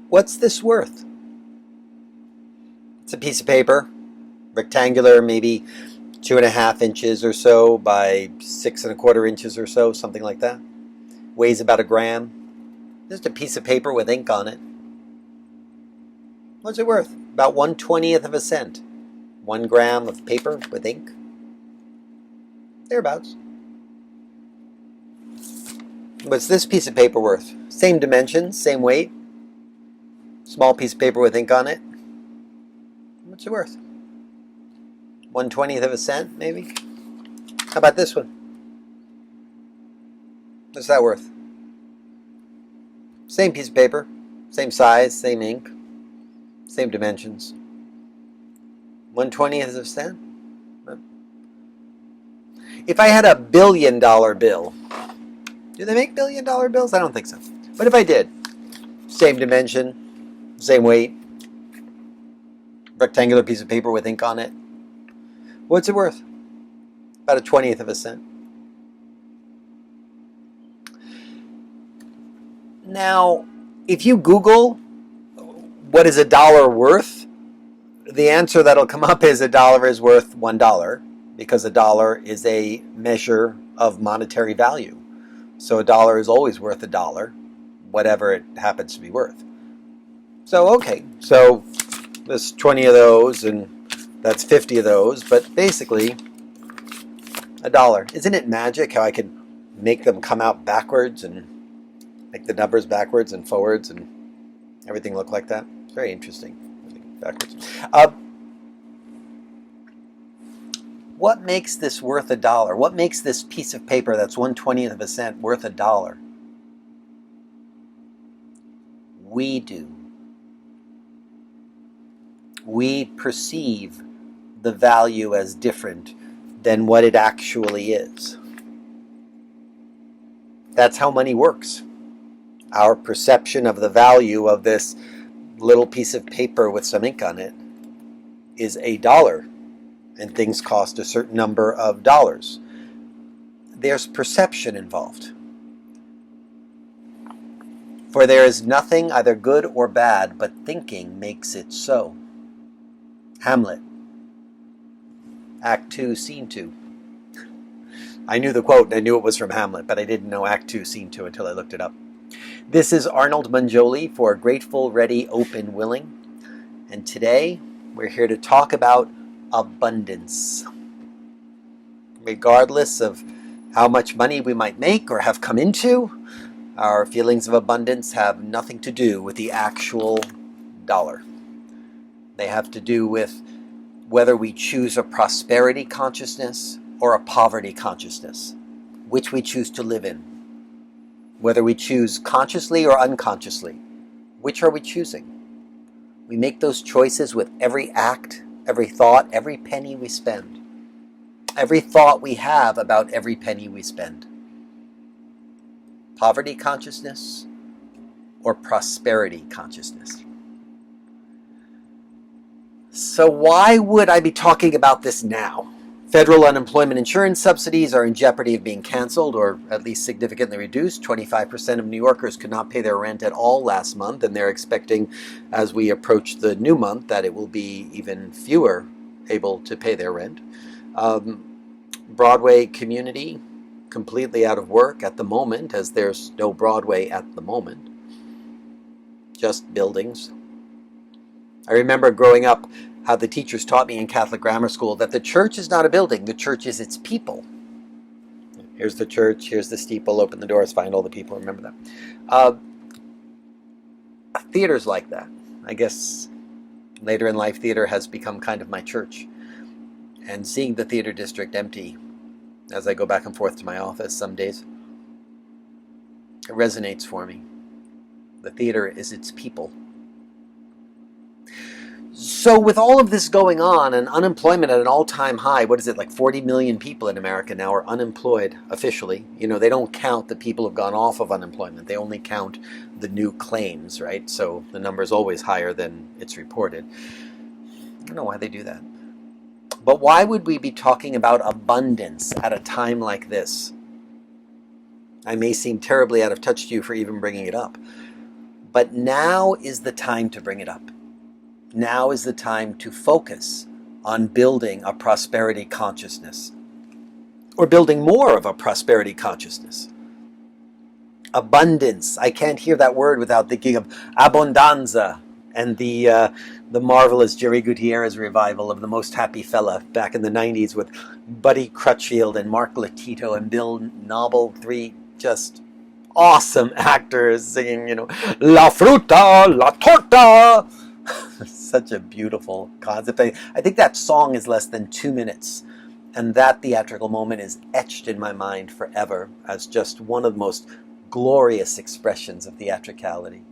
What's this worth? It's a piece of paper, rectangular, maybe 2.5 inches or so by 6.25 inches or so, something like that. Weighs about a gram. Just a piece of paper with ink on it. What's it worth? About 1/20th of a cent. 1 gram of paper with ink. Thereabouts. What's this piece of paper worth? Same dimensions, same weight. Small piece of paper with ink on it. What's it worth? 1/20th of a cent, maybe? How about this one? What's that worth? Same piece of paper, same size, same ink, same dimensions. 1/20th of a cent? If I had a $1 billion bill, do they make $1 billion bills? I don't think so. But if I did, same dimension, same weight, rectangular piece of paper with ink on it, what's it worth? About 1/20th of a cent. Now, if you Google what is a dollar worth, the answer that'll come up is a dollar is worth $1, because a dollar is a measure of monetary value. So a dollar is always worth $1, whatever it happens to be worth. So, okay, so there's 20 of those, and that's 50 of those, but basically $1. Isn't it magic how I can make them come out backwards and make the numbers backwards and forwards and everything look like that? It's very interesting. Backwards. What makes this worth $1? What makes this piece of paper that's 1/20th of a cent worth $1? We do. We perceive the value as different than what it actually is. That's how money works. Our perception of the value of this little piece of paper with some ink on it is $1, and things cost a certain number of dollars. There's perception involved. For there is nothing either good or bad, but thinking makes it so. Hamlet, Act 2, Scene 2. I knew the quote, and I knew it was from Hamlet, but I didn't know Act 2, Scene 2 until I looked it up. This is Arnold Mangioli for Grateful, Ready, Open, Willing. And today, we're here to talk about abundance. Regardless of how much money we might make or have come into, our feelings of abundance have nothing to do with the actual dollar. They have to do with whether we choose a prosperity consciousness or a poverty consciousness, which we choose to live in. Whether we choose consciously or unconsciously, which are we choosing? We make those choices with every act, every thought, every penny we spend. Every thought we have about every penny we spend. Poverty consciousness or prosperity consciousness. So why would I be talking about this now? Federal unemployment insurance subsidies are in jeopardy of being canceled or at least significantly reduced. 25% of New Yorkers could not pay their rent at all last month, and they're expecting, as we approach the new month, that it will be even fewer able to pay their rent. Broadway community completely out of work at the moment, as there's no Broadway at the moment. Just buildings. I remember growing up how the teachers taught me in Catholic grammar school that the church is not a building, the church is its people. Here's the church, here's the steeple, open the doors, find all the people, remember that. Theater's like that. I guess later in life theater has become kind of my church. And seeing the theater district empty as I go back and forth to my office some days, it resonates for me. The theater is its people. So with all of this going on and unemployment at an all-time high, what is it, like 40 million people in America now are unemployed officially. You know, they don't count the people who've gone off of unemployment. They only count the new claims, right? So the number is always higher than it's reported. I don't know why they do that. But why would we be talking about abundance at a time like this? I may seem terribly out of touch to you for even bringing it up. But now is the time to bring it up. Now is the time to focus on building a prosperity consciousness, or building more of a prosperity consciousness. Abundance. I can't hear that word without thinking of abundanza and the marvelous Jerry Gutierrez revival of The Most Happy Fella back in the 90s with Buddy Crutchfield and Mark Latito and Bill Noble, three just awesome actors singing, La Fruta, La Torta. Such a beautiful concept. I think that song is less than 2 minutes. And that theatrical moment is etched in my mind forever as just one of the most glorious expressions of theatricality.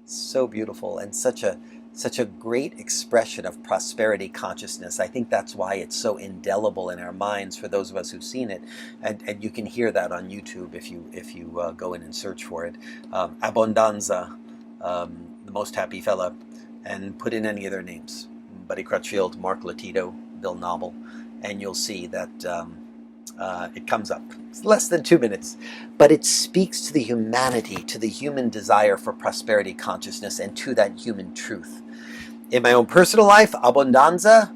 So beautiful, and such a great expression of prosperity consciousness. I think that's why it's so indelible in our minds for those of us who've seen it. And you can hear that on YouTube if you go in and search for it. Abundanza, The Most Happy Fella, and put in any of their names. Buddy Crutchfield, Mark Latito, Bill Noble, and you'll see that it comes up. It's less than 2 minutes, but it speaks to the humanity, to the human desire for prosperity consciousness, and to that human truth. In my own personal life, Abundanza,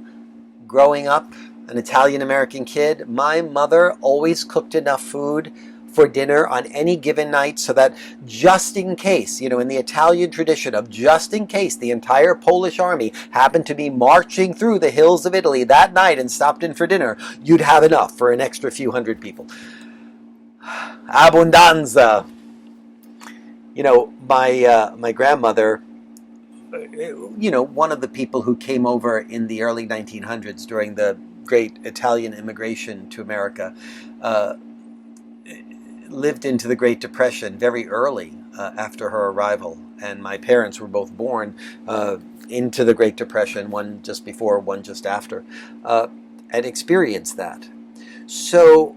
growing up an Italian-American kid, my mother always cooked enough food for dinner on any given night so that just in case, in the Italian tradition of just in case the entire Polish army happened to be marching through the hills of Italy that night and stopped in for dinner, you'd have enough for an extra few hundred people. Abundanza. My grandmother, one of the people who came over in the early 1900s during the great Italian immigration to America, lived into the Great Depression very early after her arrival, and my parents were both born into the Great Depression, one just before, one just after, and experienced that. So,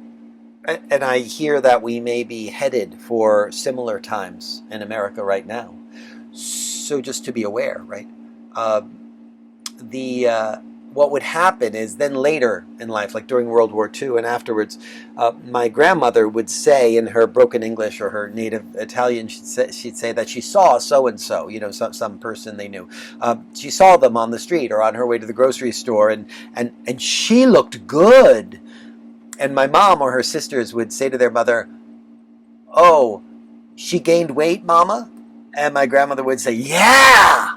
and I hear that we may be headed for similar times in America right now. So just to be aware, right? What would happen is then later in life, like during World War II and afterwards, my grandmother would say in her broken English or her native Italian, she'd say that she saw so-and-so, some person they knew. She saw them on the street or on her way to the grocery store, and she looked good. And my mom or her sisters would say to their mother, "Oh, she gained weight, Mama?" And my grandmother would say, "Yeah!"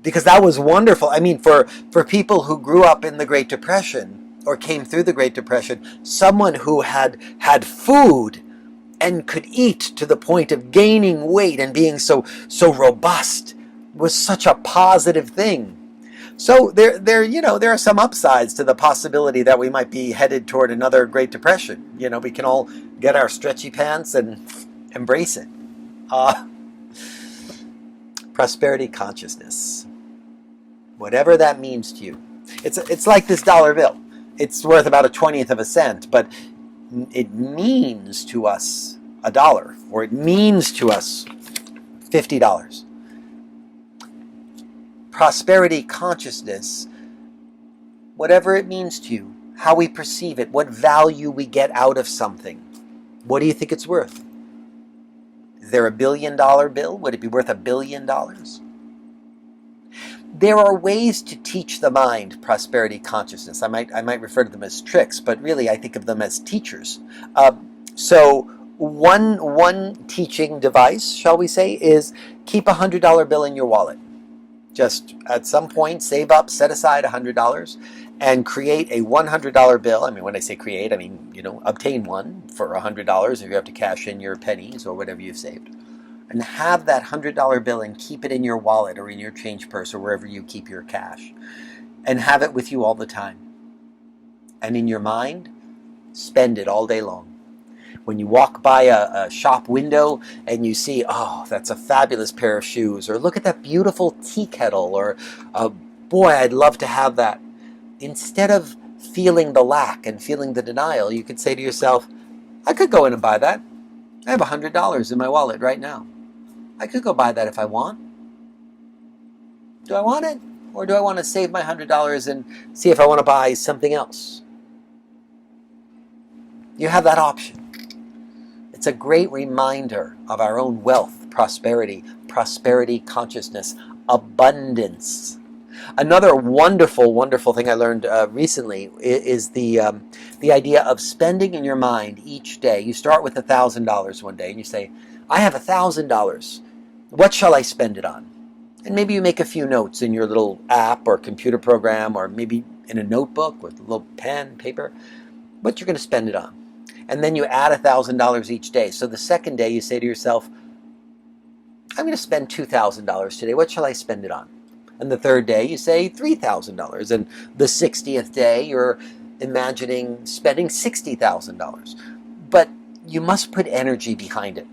Because that was wonderful. I mean, for people who grew up in the Great Depression or came through the Great Depression, someone who had food and could eat to the point of gaining weight and being so robust was such a positive thing. So there are some upsides to the possibility that we might be headed toward another Great Depression. We can all get our stretchy pants and embrace it. Prosperity consciousness. Whatever that means to you. It's like this dollar bill. It's worth about 1/20 of a cent, but it means to us $1, or it means to us $50. Prosperity consciousness, whatever it means to you, how we perceive it, what value we get out of something. What do you think it's worth? Is there a $1 billion bill? Would it be worth $1 billion? There are ways to teach the mind prosperity consciousness. I might refer to them as tricks, but really I think of them as teachers. So one teaching device, shall we say, is keep a $100 bill in your wallet. Just at some point, save up, set aside $100, and create a $100 bill. I mean, when I say create, I mean, obtain one for $100 if you have to cash in your pennies or whatever you've saved. And have that $100 bill and keep it in your wallet or in your change purse or wherever you keep your cash. And have it with you all the time. And in your mind, spend it all day long. When you walk by a shop window and you see, oh, that's a fabulous pair of shoes, or look at that beautiful tea kettle, or boy, I'd love to have that. Instead of feeling the lack and feeling the denial, you could say to yourself, I could go in and buy that. I have $100 in my wallet right now. I could go buy that if I want. Do I want it? Or do I want to save my $100 and see if I want to buy something else? You have that option. It's a great reminder of our own wealth, prosperity, prosperity consciousness, abundance. Another wonderful, wonderful thing I learned recently is the idea of spending in your mind each day. You start with $1,000 one day and you say, I have $1,000. What shall I spend it on? And maybe you make a few notes in your little app or computer program, or maybe in a notebook with a little pen, paper, what you're going to spend it on. And then you add $1,000 each day. So the second day you say to yourself, I'm going to spend $2,000 today. What shall I spend it on? And the third day you say $3,000. And the 60th day you're imagining spending $60,000. But you must put energy behind it.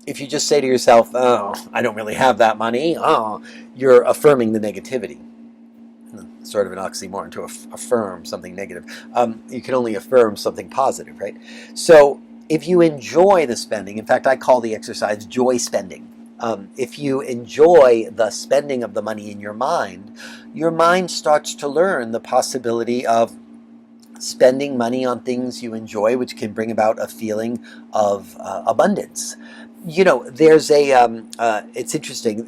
If you just say to yourself, oh, I don't really have that money, you're affirming the negativity. Sort of an oxymoron to affirm something negative. You can only affirm something positive, right? So if you enjoy the spending, in fact, I call the exercise joy spending. If you enjoy the spending of the money in your mind starts to learn the possibility of spending money on things you enjoy, which can bring about a feeling of abundance. You know, there's it's interesting,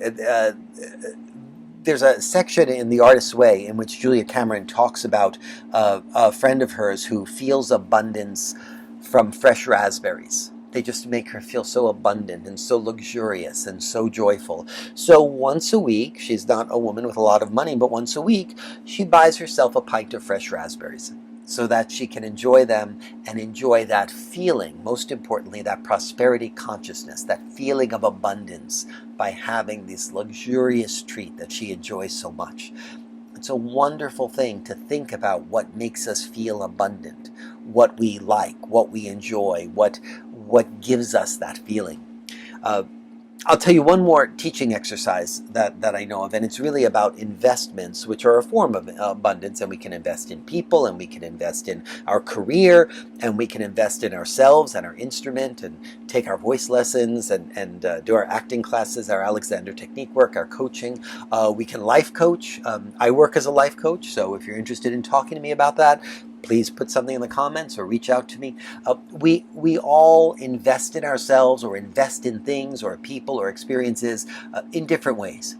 there's a section in The Artist's Way in which Julia Cameron talks about a friend of hers who feels abundance from fresh raspberries. They just make her feel so abundant and so luxurious and so joyful. So once a week, she's not a woman with a lot of money, but once a week, she buys herself a pint of fresh raspberries so that she can enjoy them and enjoy that feeling, most importantly, that prosperity consciousness, that feeling of abundance by having this luxurious treat that she enjoys so much. It's a wonderful thing to think about what makes us feel abundant, what we like, what we enjoy, what gives us that feeling. I'll tell you one more teaching exercise that I know of, and it's really about investments, which are a form of abundance, and we can invest in people, and we can invest in our career, and we can invest in ourselves and our instrument, and take our voice lessons, and do our acting classes, our Alexander Technique work, our coaching. We can life coach. I work as a life coach, so if you're interested in talking to me about that, please put something in the comments or reach out to me. We all invest in ourselves, or invest in things or people or experiences in different ways.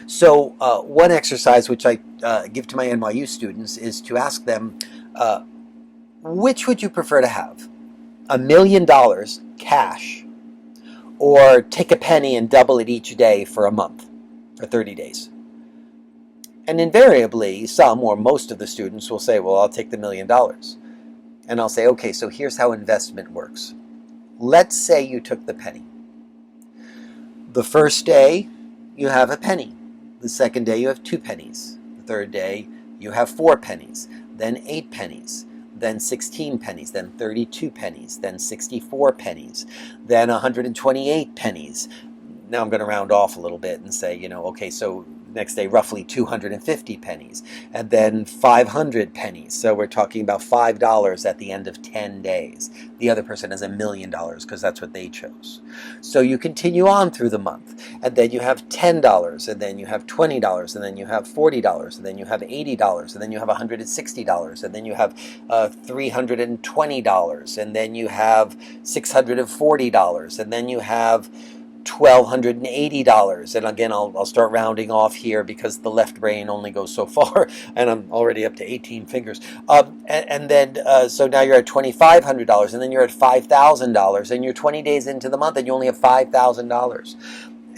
So one exercise which I give to my NYU students is to ask them, which would you prefer to have? $1 million cash, or take a penny and double it each day for a month or 30 days? And invariably, some or most of the students will say, well, I'll take the $1 million. And I'll say, okay, so here's how investment works. Let's say you took the penny. The first day, you have a penny. The second day, you have 2 pennies. The third day, you have 4 pennies. Then 8 pennies. Then 16 pennies. Then 32 pennies. Then 64 pennies. Then 128 pennies. Now I'm going to round off a little bit and say, okay, so next day roughly 250 pennies, and then 500 pennies. So we're talking about $5 at the end of 10 days. The other person has $1 million because that's what they chose. So you continue on through the month, and then you have $10, and then you have $20, and then you have $40, and then you have $80, and then you have $160, and then you have $320, and then you have $640, and then you have $1,280. And again, I'll start rounding off here because the left brain only goes so far, and I'm already up to 18 fingers. And then, so now you're at $2,500, and then you're at $5,000, and you're 20 days into the month, and you only have $5,000.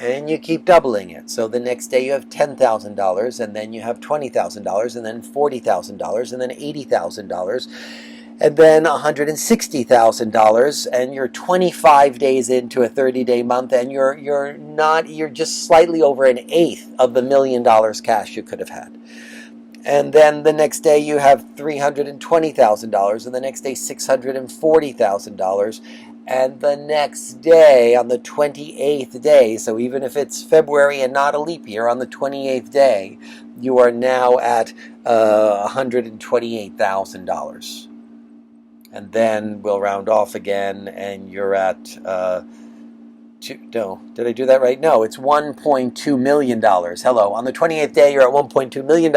And you keep doubling it. So the next day you have $10,000, and then you have $20,000, and then $40,000, and then $80,000. And then $160,000, and you're 25 days into a 30-day month, and you're just slightly over an eighth of the $1 million cash you could have had. And then the next day you have $320,000, and the next day $640,000, and the next day, on the 28th day, so even if it's February and not a leap year, on the 28th day, you are now at $128,000. And then we'll round off again, and you're at No, did I do that right? No, it's $1.2 million. Hello. On the 28th day, you're at $1.2 million.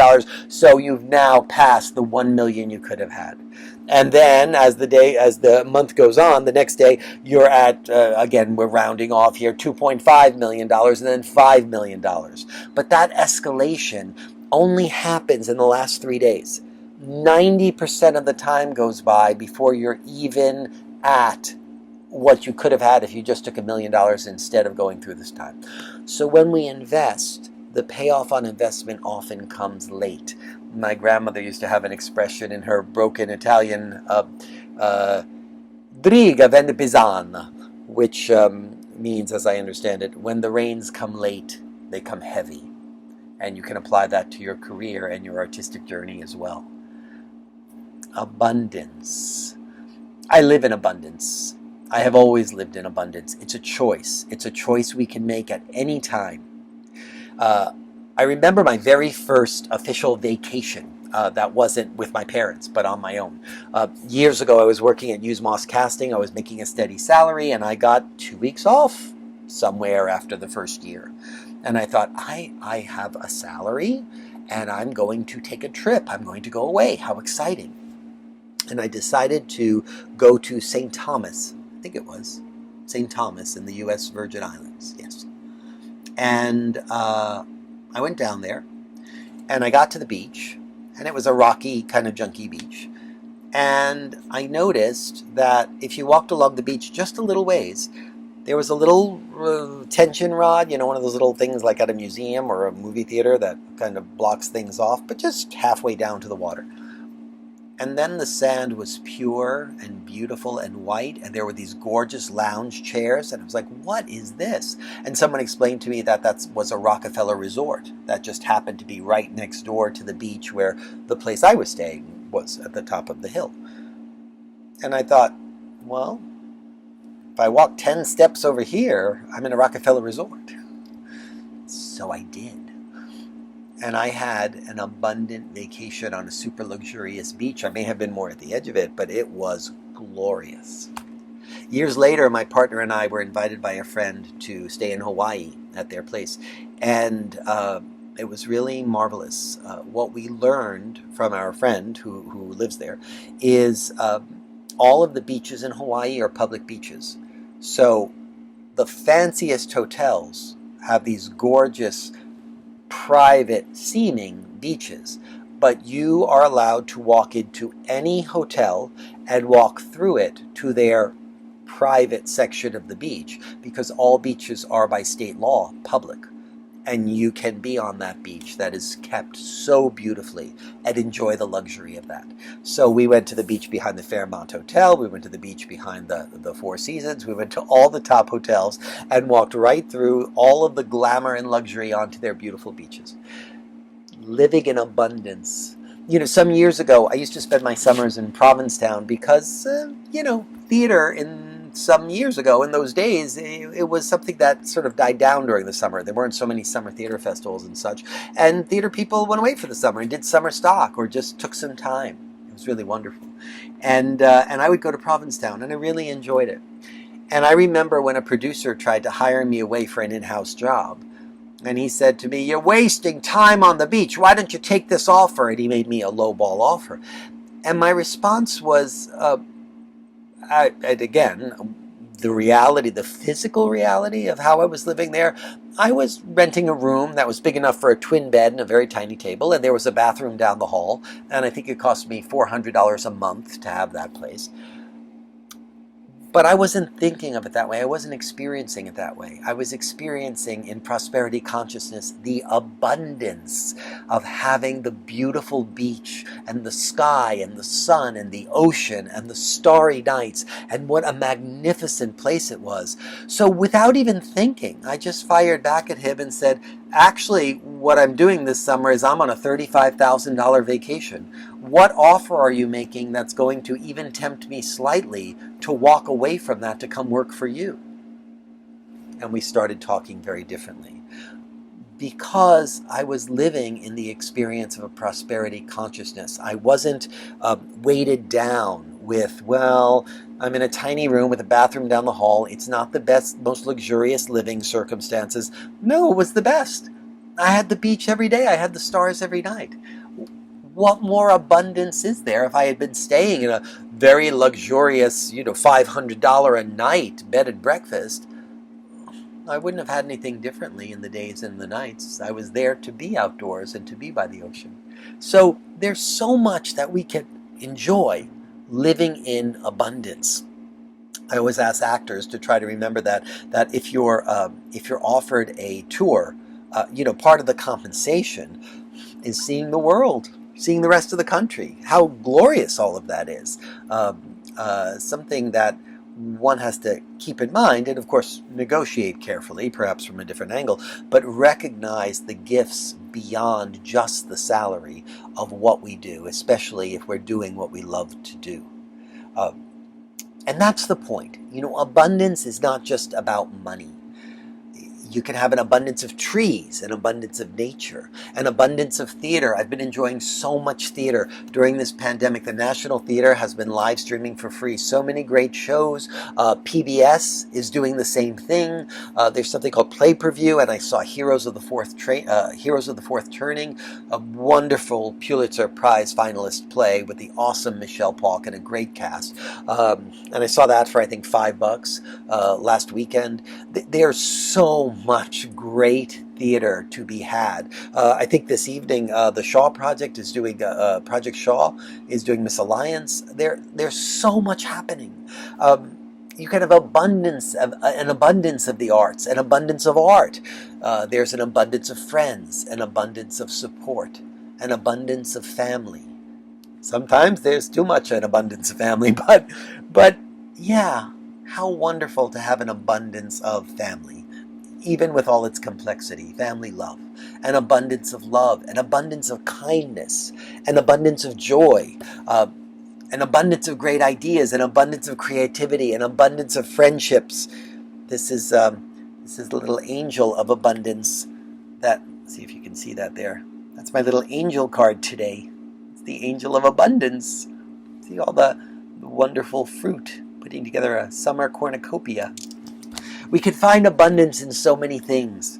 So you've now passed the 1 million you could have had. And then as the month goes on, the next day, you're at, again, we're rounding off here, $2.5 million and then $5 million. But that escalation only happens in the last 3 days. 90% of the time goes by before you're even at what you could have had if you just took $1 million instead of going through this time. So when we invest, the payoff on investment often comes late. My grandmother used to have an expression in her broken Italian, driga vende pisana, which means, as I understand it, when the rains come late, they come heavy. And you can apply that to your career and your artistic journey as well. Abundance. I live in abundance. I have always lived in abundance. It's a choice. It's a choice we can make at any time. I remember my very first official vacation. That wasn't with my parents, but on my own. Years ago, I was working at Hughes Moss Casting. I was making a steady salary, and I got 2 weeks off somewhere after the first year. And I thought, I have a salary, and I'm going to take a trip. I'm going to go away. How exciting. And I decided to go to St. Thomas. I think it was St. Thomas in the U.S. Virgin Islands, yes. And I went down there, and I got to the beach, and it was a rocky, kind of junky beach. And I noticed that if you walked along the beach just a little ways, there was a little tension rod, one of those little things like at a museum or a movie theater that kind of blocks things off, but just halfway down to the water. And then the sand was pure and beautiful and white, and there were these gorgeous lounge chairs, and I was like, what is this? And someone explained to me that was a Rockefeller resort that just happened to be right next door to the beach where the place I was staying was at the top of the hill. And I thought, well, if I walk 10 steps over here, I'm in a Rockefeller resort. So I did. And I had an abundant vacation on a super luxurious beach. I may have been more at the edge of it, but it was glorious. Years later, my partner and I were invited by a friend to stay in Hawaii at their place. And it was really marvelous. What we learned from our friend who lives there is all of the beaches in Hawaii are public beaches. So the fanciest hotels have these gorgeous private seeming beaches, but you are allowed to walk into any hotel and walk through it to their private section of the beach, because all beaches are by state law public, and you can be on that beach that is kept so beautifully and enjoy the luxury of that. So we went to the beach behind the Fairmont Hotel, we went to the beach behind the Four Seasons, we went to all the top hotels and walked right through all of the glamour and luxury onto their beautiful beaches. Living in abundance. Some years ago, I used to spend my summers in Provincetown because, theater some years ago, in those days, it was something that sort of died down during the summer. There weren't so many summer theater festivals and such. And theater people went away for the summer and did summer stock or just took some time. It was really wonderful. And I would go to Provincetown, and I really enjoyed it. And I remember when a producer tried to hire me away for an in-house job. And he said to me, "You're wasting time on the beach. Why don't you take this offer?" And he made me a lowball offer. And my response was, and again, the physical reality of how I was living there, I was renting a room that was big enough for a twin bed and a very tiny table, and there was a bathroom down the hall, and I think it cost me $400 a month to have that place. But I wasn't thinking of it that way. I wasn't experiencing it that way. I was experiencing in prosperity consciousness the abundance of having the beautiful beach and the sky and the sun and the ocean and the starry nights, and what a magnificent place it was. So without even thinking, I just fired back at him and said, actually, what I'm doing this summer is I'm on a $35,000 vacation. What offer are you making that's going to even tempt me slightly to walk away from that to come work for you? And we started talking very differently. Because I was living in the experience of a prosperity consciousness. I wasn't weighted down with, well, I'm in a tiny room with a bathroom down the hall. It's not the best, most luxurious living circumstances. No, it was the best. I had the beach every day. I had the stars every night. What more abundance is there if I had been staying in a very luxurious, $500 a night bed and breakfast? I wouldn't have had anything differently in the days and the nights. I was there to be outdoors and to be by the ocean. So there's so much that we can enjoy living in abundance. I always ask actors to try to remember that if you're offered a tour, part of the compensation is seeing the world, seeing the rest of the country. How glorious all of that is. Something that one has to keep in mind, and of course negotiate carefully, perhaps from a different angle, but recognize the gifts beyond just the salary of what we do, especially if we're doing what we love to do. And that's the point. Abundance is not just about money. You can have an abundance of trees, an abundance of nature, an abundance of theater. I've been enjoying so much theater during this pandemic. The National Theater has been live streaming for free. So many great shows. PBS is doing the same thing. There's something called Play Per View, and I saw Heroes of the Fourth Turning, a wonderful Pulitzer Prize finalist play with the awesome Michelle Paulk and a great cast. And I saw that for, I think, $5 last weekend. There's so much great theater to be had. I think this evening the Shaw Project is doing Project Shaw is doing Misalliance. There's so much happening. You can have an abundance of the arts, an abundance of art. There's an abundance of friends, an abundance of support, an abundance of family. Sometimes there's too much an abundance of family, but yeah, how wonderful to have an abundance of family. Even with all its complexity, family love, an abundance of love, an abundance of kindness, an abundance of joy, an abundance of great ideas, an abundance of creativity, an abundance of friendships. This is the little angel of abundance. See if you can see that there. That's my little angel card today. It's the angel of abundance. See all the wonderful fruit, putting together a summer cornucopia. We can find abundance in so many things.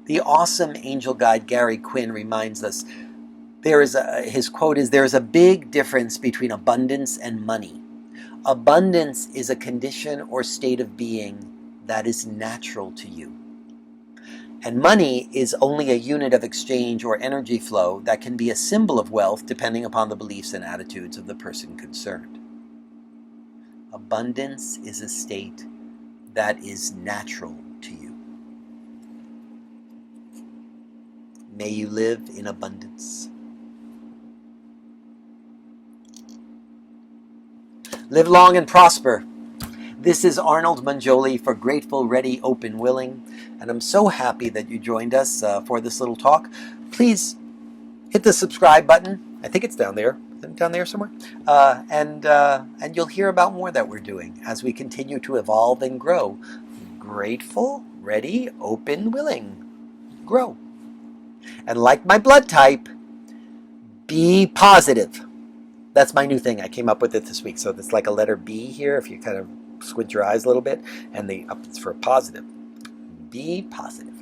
The awesome angel guide Gary Quinn reminds us, his quote is, "There is a big difference between abundance and money. Abundance is a condition or state of being that is natural to you. And money is only a unit of exchange or energy flow that can be a symbol of wealth depending upon the beliefs and attitudes of the person concerned. Abundance is a state that is natural to you." May you live in abundance. Live long and prosper. This is Arnold Mangioli for Grateful, Ready, Open, Willing, and I'm so happy that you joined us for this little talk. Please hit the subscribe button. I think it's down there. Is it down there somewhere? And you'll hear about more that we're doing as we continue to evolve and grow. Grateful, ready, open, willing. Grow. And like my blood type, be positive. That's my new thing. I came up with it this week. So it's like a letter B here, if you kind of squint your eyes a little bit, and it's for positive. Be positive.